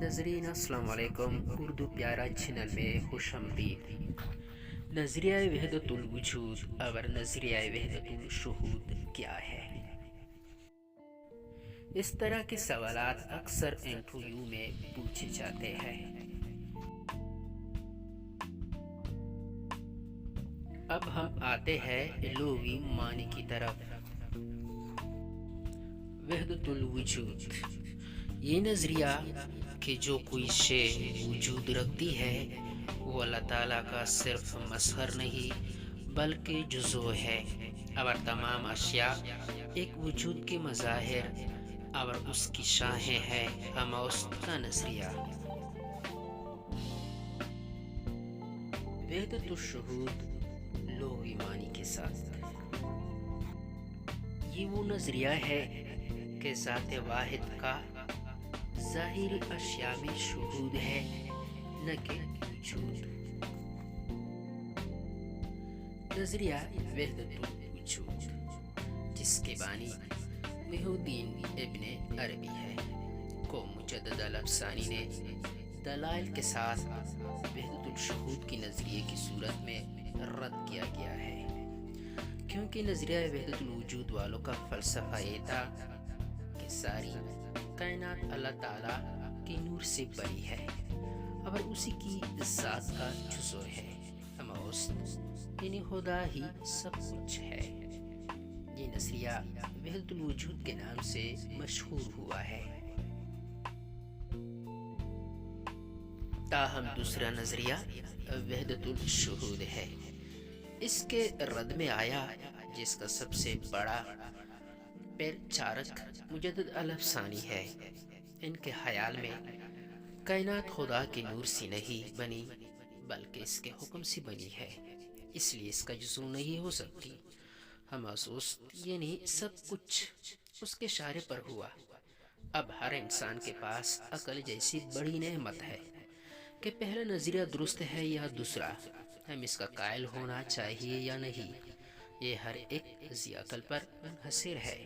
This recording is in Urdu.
ناظرین السلام علیکم، اردو پیارا چینل میں خوش آمدید۔ نظریہ وحدت الوجود اور نظریہ وحدت الشہود کیا ہے؟ اس طرح کے سوالات اکثر انٹرویو میں پوچھے جاتے ہیں۔ اب ہم آتے ہیں لغوی معنی کی طرف۔ وحدت الوجود یہ نظریہ کہ جو کوئی شے وجود رکھتی ہے وہ اللہ تعالیٰ کا صرف مظہر نہیں بلکہ جزو ہے، اور تمام اشیاء ایک وجود کے مظاہر اور اس کی شاہیں ہیں ہم اس کا نظریہ۔ وحدت الشہود لغوی معنی کے ساتھ یہ وہ نظریہ ہے کہ ذات واحد کا ظاہری اشیاء میں شہود ہے، نہ کہ وجود۔ نظریہ وحدت الوجود جس کے بانی محی الدین ابن عربی ہے کو مجدد الافسانی نے دلائل کے ساتھ وحدت الشہود کی نظریے کی صورت میں رد کیا گیا ہے، کیونکہ نظریہ وحدت الوجود والوں کا فلسفہ یہ تھا کہ ساری کائنات اللہ تعالیٰ کے نور سے بری ہے اور اسی کی ذات کا جزو ہے، یعنی خدا ہی سب کچھ ہے۔ یہ نظریہ وحدت الوجود کے نام سے مشہور ہوا ہے۔ تاہم دوسرا نظریہ وحدت الشہود ہے، اس کے رد میں آیا، جس کا سب سے بڑا پرچارک مجدد الافسانی ہے۔ ان کے خیال میں کائنات خدا کے نور سے نہیں بنی بلکہ اس کے حکم سے بنی ہے، اس لیے اس کا جزو نہیں ہو سکتی۔ یعنی سب کچھ اس کے اشارے پر ہوا۔ اب ہر انسان کے پاس عقل جیسی بڑی نعمت ہے کہ پہلا نظریہ درست ہے یا دوسرا، ہم اس کا قائل ہونا چاہیے یا نہیں، یہ ہر ایک ذی عقل پر منحصر ہے۔